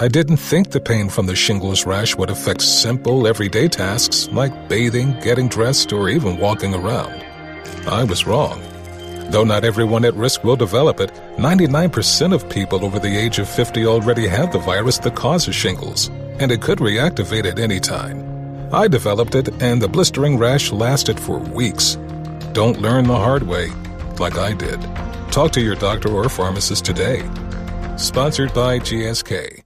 I didn't think the pain from the shingles rash would affect simple, everyday tasks like bathing, getting dressed, or even walking around. I was wrong. Though not everyone at risk will develop it, 99% of people over the age of 50 already have the virus that causes shingles, and it could reactivate at any time. I developed it, and the blistering rash lasted for weeks. Don't learn the hard way, like I did. Talk to your doctor or pharmacist today. Sponsored by GSK.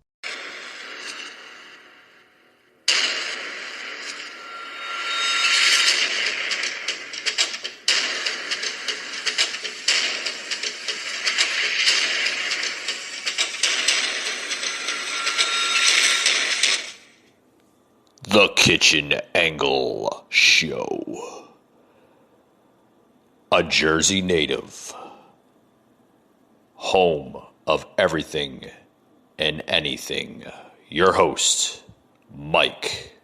The Kitchen Angle Show. A Jersey native. Home of everything and anything. Your host, Mike.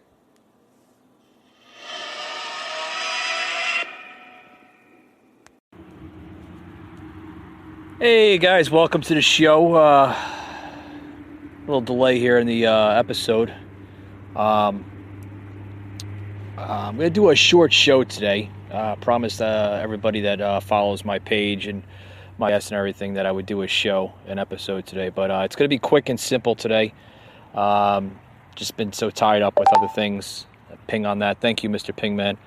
Hey guys, welcome to the show. A little delay here in the episode. I'm going to do a short show today. Promised everybody that follows my page and my guests and everything that I would do an episode today. But it's going to be quick and simple today. Just been so tied up with other things. Ping on that. Thank you, Mr. Pingman.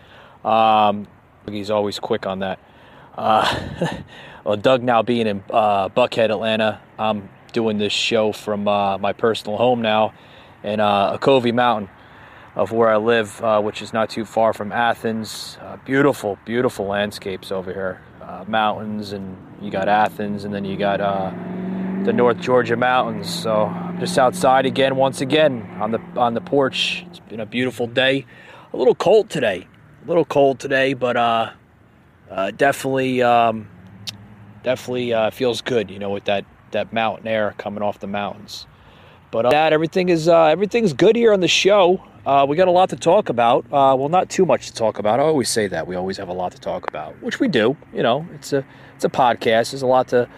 He's always quick on that. Well, Doug now being in Buckhead, Atlanta, I'm doing this show from my personal home now in Okovie Mountain of where I live, which is not too far from Athens. Beautiful, beautiful landscapes over here. Mountains, and you got Athens, and then you got the North Georgia mountains. So I'm just outside again, once again, on the porch. It's been a beautiful day. A little cold today, but definitely feels good, with that mountain air coming off the mountains. But everything's good here on the show. We got a lot to talk about. Well, not too much to talk about. I always say that we always have a lot to talk about, which we do. It's a podcast. There's a lot of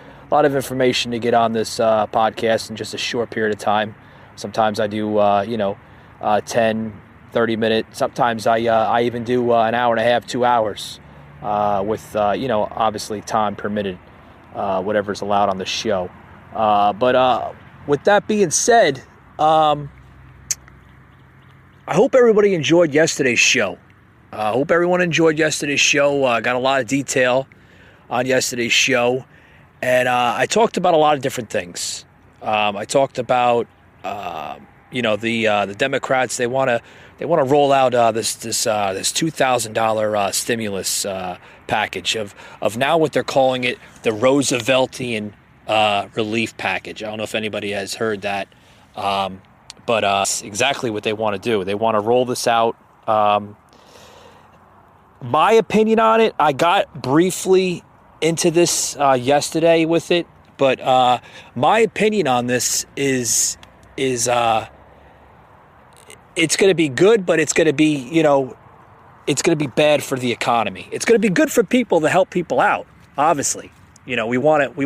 information to get on this podcast in just a short period of time. Sometimes I do 10, 30 minutes. Sometimes I even do an hour and a half, 2 hours, with obviously time permitted, whatever's allowed on the show. But with that being said, I hope everybody enjoyed yesterday's show. Got a lot of detail on yesterday's show. And I talked about a lot of different things. I talked about, the Democrats. They want to roll out this $2,000 stimulus package of now what they're calling it the Rooseveltian relief package. I don't know if anybody has heard that. But exactly what they want to do. They want to roll this out. My opinion on it, I got briefly into this yesterday with it, but my opinion on this is it's going to be good, but it's going to be, it's going to be bad for the economy. It's going to be good for people to help people out. Obviously, we want to help. We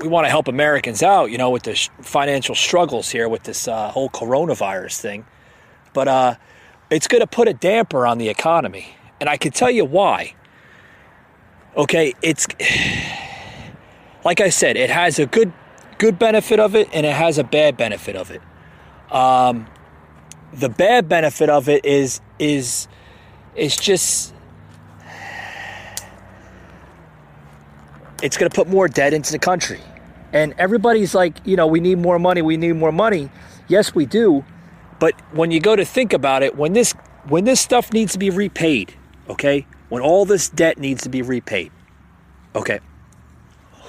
want to help Americans out, with the financial struggles here with this whole coronavirus thing. But it's going to put a damper on the economy. And I can tell you why. Okay, it's like I said, it has a good benefit of it, and it has a bad benefit of it. The bad benefit of it is just it's going to put more debt into the country. And everybody's like, we need more money. Yes, we do. But when you go to think about it, when this stuff needs to be repaid, okay, when all this debt needs to be repaid, okay,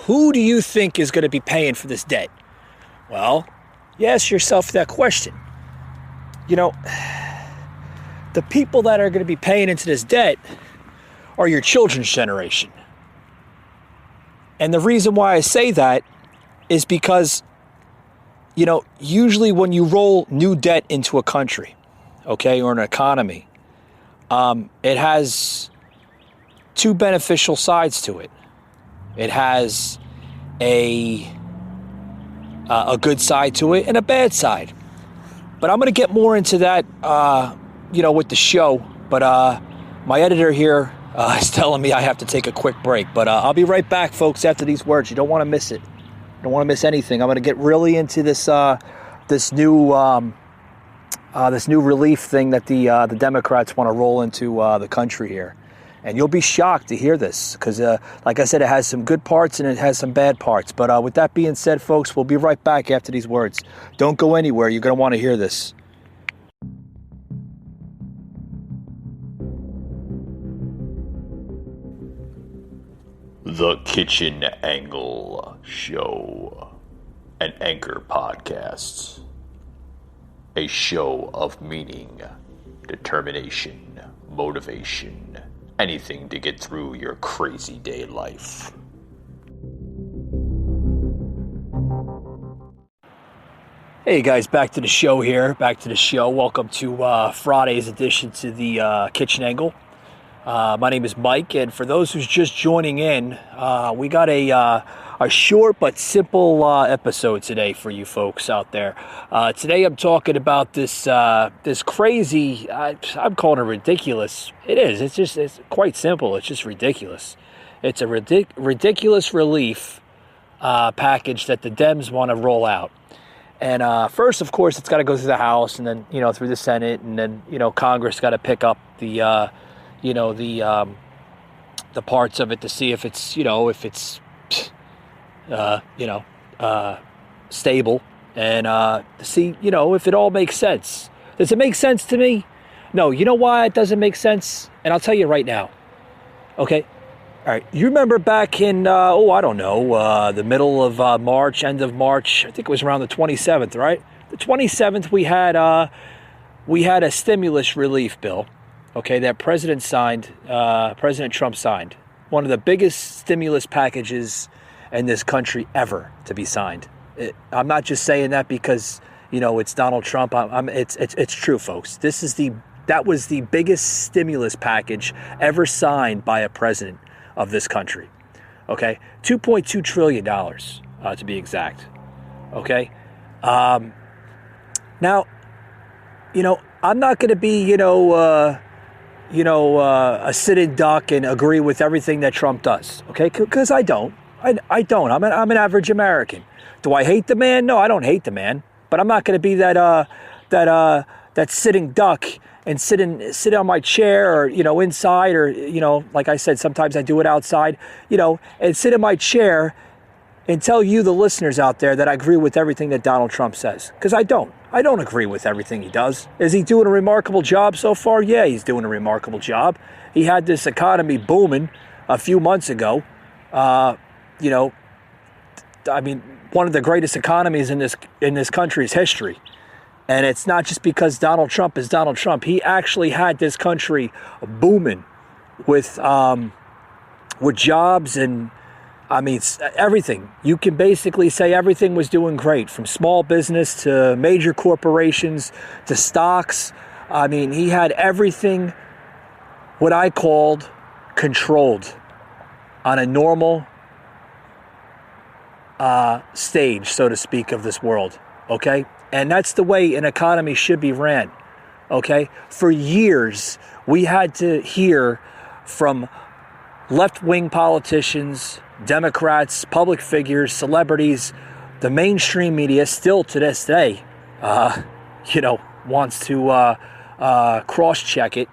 who do you think is going to be paying for this debt? Well, you ask yourself that question. The people that are going to be paying into this debt are your children's generation. And the reason why I say that is because, usually when you roll new debt into a country, okay, or an economy, it has two beneficial sides to it. It has a good side to it and a bad side. But I'm going to get more into that, with the show. But my editor here is telling me I have to take a quick break. But I'll be right back, folks, after these words. You don't want to miss it. You don't want to miss anything. I'm going to get really into this new relief thing that the Democrats want to roll into the country here. And you'll be shocked to hear this because, like I said, it has some good parts and it has some bad parts. But with that being said, folks, we'll be right back after these words. Don't go anywhere. You're going to want to hear this. The Kitchen Angle Show, an Anchor podcast. A show of meaning, determination, motivation, anything to get through your crazy day life. Hey guys, back to the show here. Welcome to Friday's edition to the Kitchen Angle. My name is Mike, and for those who's just joining in, we got a short but simple episode today for you folks out there. Today I'm talking about this crazy, I'm calling it ridiculous. It is. It's quite simple. It's just ridiculous. It's a ridiculous relief package that the Dems want to roll out. And first, of course, it's got to go through the House and then, through the Senate, and then, Congress got to pick up the parts of it to see if it's, stable, and to see, if it all makes sense. Does it make sense to me? No. You know why it doesn't make sense? And I'll tell you right now. Okay? All right. You remember back in, the middle of March, end of March, I think it was around the 27th, right? The 27th, we had a stimulus relief bill, okay, that President Trump signed. One of the biggest stimulus packages in this country ever to be signed. I'm not just saying that because, it's Donald Trump. It's true, folks. That was the biggest stimulus package ever signed by a president of this country. Okay? $2.2 trillion, to be exact. Okay? Now, I'm not going to be, a sitting duck and agree with everything that Trump does, okay? Because I don't. I don't. I'm an average American. Do I hate the man? No, I don't hate the man. But I'm not going to be that sitting duck and sit on my chair or, inside or, like I said, sometimes I do it outside, and sit in my chair and tell you, the listeners out there, that I agree with everything that Donald Trump says. Because I don't. I don't agree with everything he does. Is he doing a remarkable job so far? Yeah, he's doing a remarkable job. He had this economy booming a few months ago. One of the greatest economies in this country's history. And it's not just because Donald Trump is Donald Trump. He actually had this country booming with jobs and, everything. You can basically say everything was doing great, from small business to major corporations to stocks. He had everything what I called controlled on a normal stage, so to speak, of this world, okay? And that's the way an economy should be ran, okay? For years, we had to hear from left-wing politicians, Democrats, public figures, celebrities, the mainstream media, still to this day, wants to cross-check it.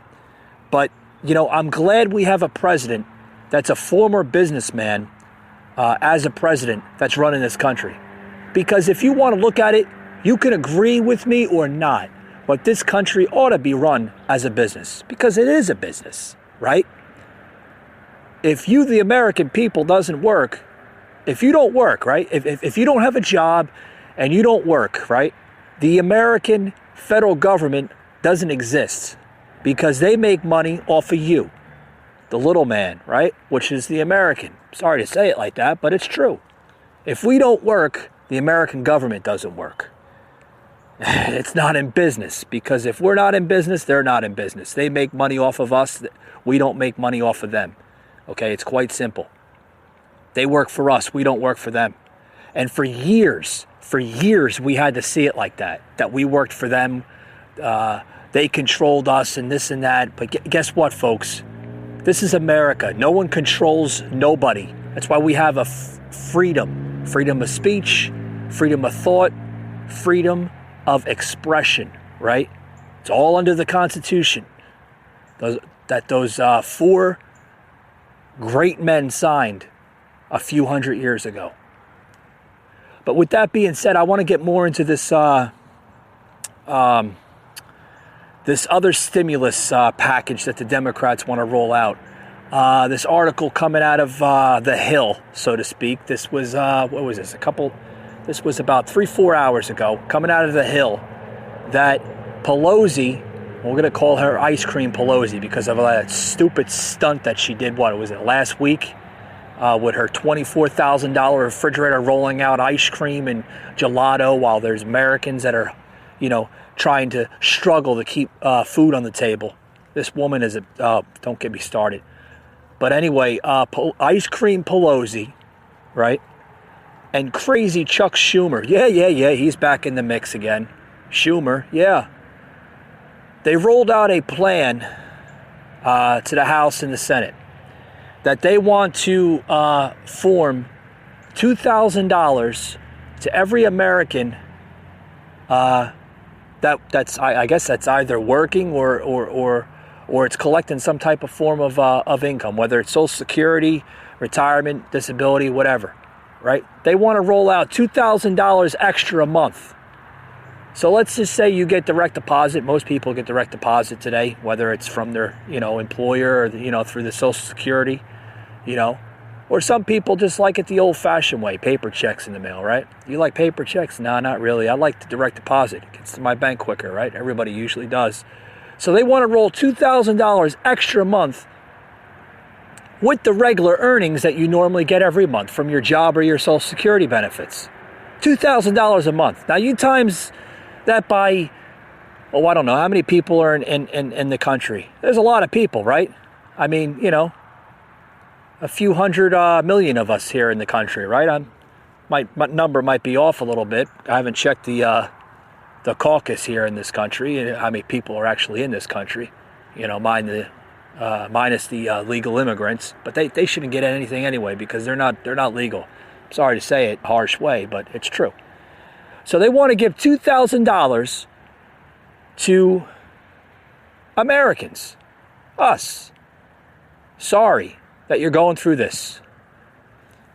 But, I'm glad we have a president that's a former businessman as a president that's running this country. Because if you want to look at it, you can agree with me or not, but this country ought to be run as a business, because it is a business, right? If you, the American people, doesn't work, if you don't work, right? If you don't have a job and you don't work, right? The American federal government doesn't exist, because they make money off of you, the little man, right? Which is the American. Sorry to say it like that, but it's true. If we don't work, the American government doesn't work. It's not in business, because if we're not in business, they're not in business. They make money off of us. We don't make money off of them. Okay, it's quite simple. They work for us. We don't work for them. And for years, we had to see it like that we worked for them. They controlled us and this and that. But guess what, folks? This is America. No one controls nobody. That's why we have a freedom. Freedom of speech, freedom of thought, freedom of expression, right? It's all under the Constitution. Those four great men signed a few hundred years ago. But with that being said, I want to get more into this this other stimulus package that the Democrats want to roll out. This article coming out of the Hill, so to speak. This was what was this? This was about 3-4 hours ago, coming out of the Hill, that Pelosi, we're going to call her Ice Cream Pelosi because of that stupid stunt that she did, what was it, last week? With her $24,000 refrigerator rolling out ice cream and gelato while there's Americans that are, trying to struggle to keep food on the table. This woman is don't get me started. But anyway, Ice Cream Pelosi, right? And crazy Chuck Schumer. Yeah, he's back in the mix again. Schumer, yeah. They rolled out a plan to the House and the Senate that they want to form $2,000 to every American that's I guess that's either working or it's collecting some type of form of income, whether it's Social Security, retirement, disability, whatever, right? They want to roll out $2,000 extra a month. So let's just say you get direct deposit. Most people get direct deposit today, whether it's from their, employer or, through the Social Security, or some people just like it the old-fashioned way, paper checks in the mail, right? You like paper checks? No, not really. I like the direct deposit. It gets to my bank quicker, right? Everybody usually does. So they want to roll $2,000 extra a month with the regular earnings that you normally get every month from your job or your Social Security benefits. $2,000 a month. Now you times that by, I don't know, how many people are in the country? There's a lot of people, right? I mean, a few hundred million of us here in the country, right? My number might be off a little bit. I haven't checked the caucus here in this country, and how many people are actually in this country. Minus the legal immigrants, but they shouldn't get anything anyway because they're not legal. Sorry to say it, harsh way, but it's true. So they want to give $2,000 to Americans, us. Sorry that you're going through this.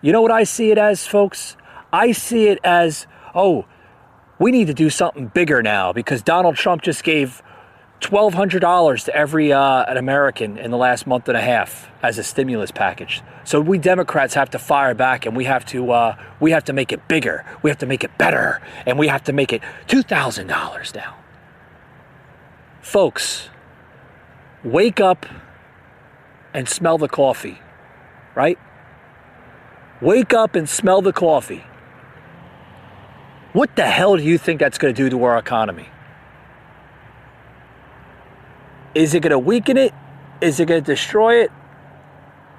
You know what I see it as, folks? I see it as, we need to do something bigger now because Donald Trump just gave $1,200 to every an American in the last month and a half as a stimulus package. So we Democrats have to fire back, and we have to make it bigger. We have to make it better, and we have to make it $2,000 now. Folks, wake up and smell the coffee, right? Wake up and smell the coffee. What the hell do you think that's going to do to our economy? Is it going to weaken it? Is it going to destroy it?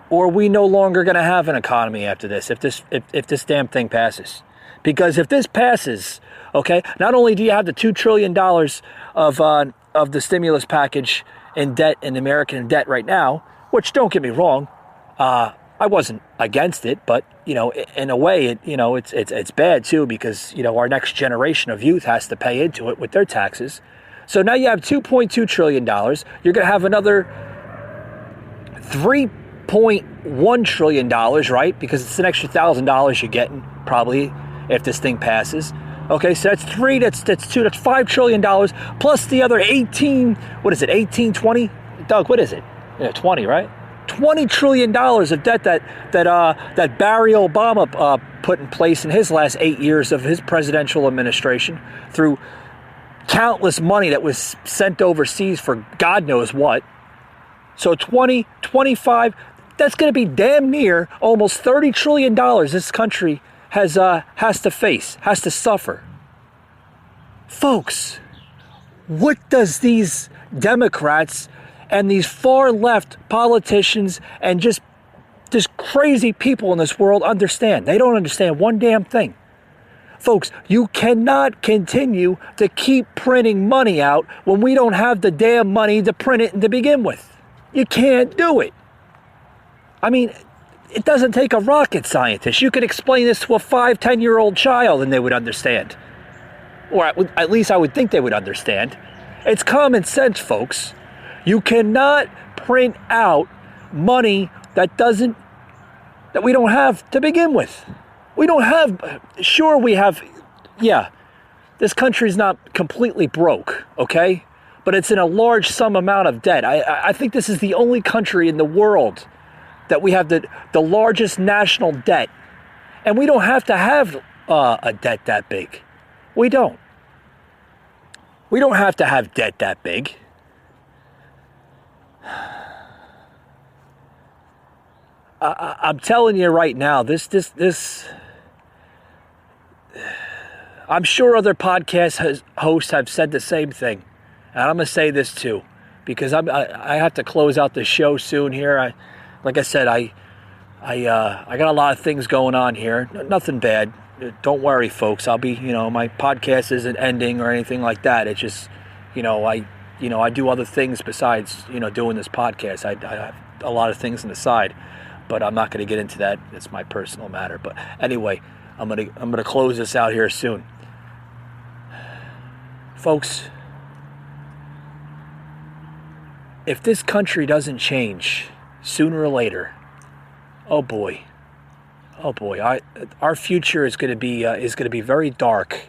Or are we no longer going to have an economy after this if this damn thing passes? Because if this passes, okay, not only do you have the $2 trillion of the stimulus package in debt, in American debt right now, which, don't get me wrong, I wasn't against it, but in a way, it's bad too because our next generation of youth has to pay into it with their taxes. So now you have $2.2 trillion. You're going to have another $3.1 trillion, right? Because it's an extra $1,000 you're getting probably if this thing passes. Okay, so that's $2, that's $5 trillion plus the other 18. What is it? 18, 20? Doug, what is it? 20, right? $20 trillion of debt that Barry Obama put in place in his last 8 years of his presidential administration through countless money that was sent overseas for God knows what. So 20, 25, that's going to be damn near almost $30 trillion this country has to suffer. Folks, what does these Democrats and these far left politicians and just just crazy people in this world understand. They don't understand one damn thing. Folks, you cannot continue to keep printing money out when we don't have the damn money to print it to begin with. You can't do it. I mean, it doesn't take a rocket scientist. You could explain this to a 5, 10-year-old child and they would understand. Or at least I would think they would understand. It's common sense, folks. You cannot print out money that we don't have to begin with. We don't have, sure we have, yeah, this country's not completely broke, okay? But it's in a large sum amount of debt. I think this is the only country in the world that we have the largest national debt. And we don't have to have a debt that big. We don't. We don't have to have debt that big. I'm telling you right now, this. I'm sure other podcast hosts have said the same thing, and I'm gonna say this too, because I have to close out the show soon here. Like I said, I got a lot of things going on here. Nothing bad. Don't worry, folks. I'll be, my podcast isn't ending or anything like that. It's just, I do other things besides, doing this podcast. I have a lot of things on the side, but I'm not going to get into that. It's my personal matter. But anyway, I'm gonna close this out here soon, folks. If this country doesn't change sooner or later, oh boy, our future is going to be very dark,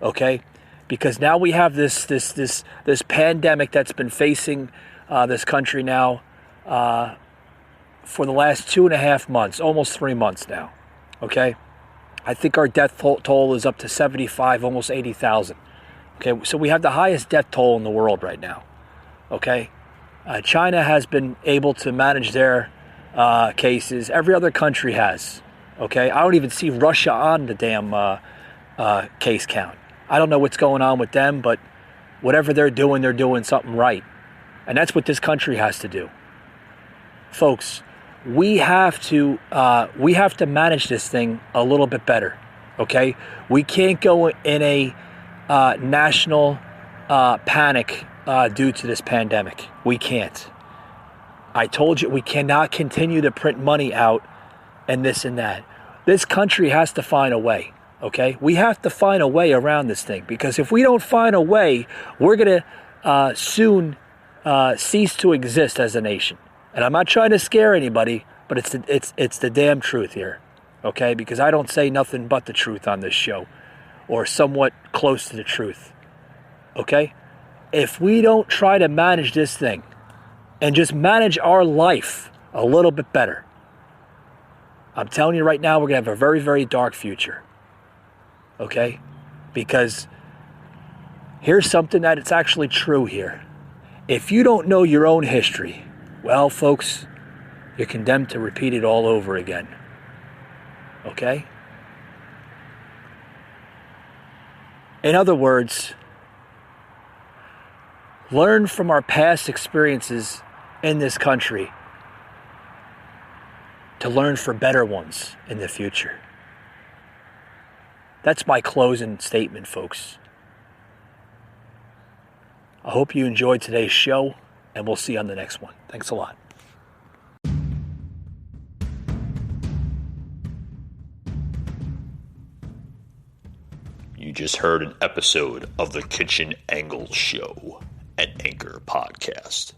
okay? Because now we have this pandemic that's been facing this country now for the last 2.5 months, almost 3 months now, okay? I think our death toll is up to 75, almost 80,000. Okay, so we have the highest death toll in the world right now. Okay, China has been able to manage their cases. Every other country has. Okay, I don't even see Russia on the damn case count. I don't know what's going on with them, but whatever they're doing something right, and that's what this country has to do, folks. We have to manage this thing a little bit better, okay? We can't go in a national panic due to this pandemic. We can't. I told you, we cannot continue to print money out and this and that. This country has to find a way, okay? We have to find a way around this thing, because if we don't find a way, we're going to soon cease to exist as a nation. And I'm not trying to scare anybody, but it's the damn truth here, okay? Because I don't say nothing but the truth on this show, or somewhat close to the truth, okay? If we don't try to manage this thing and just manage our life a little bit better, I'm telling you right now, we're going to have a very, very dark future, okay? Because here's something that it's actually true here. If you don't know your own history, well, folks, you're condemned to repeat it all over again. Okay? In other words, learn from our past experiences in this country to learn for better ones in the future. That's my closing statement, folks. I hope you enjoyed today's show, and we'll see you on the next one. Thanks a lot. You just heard an episode of the Kitchen Angle Show, an Anchor podcast.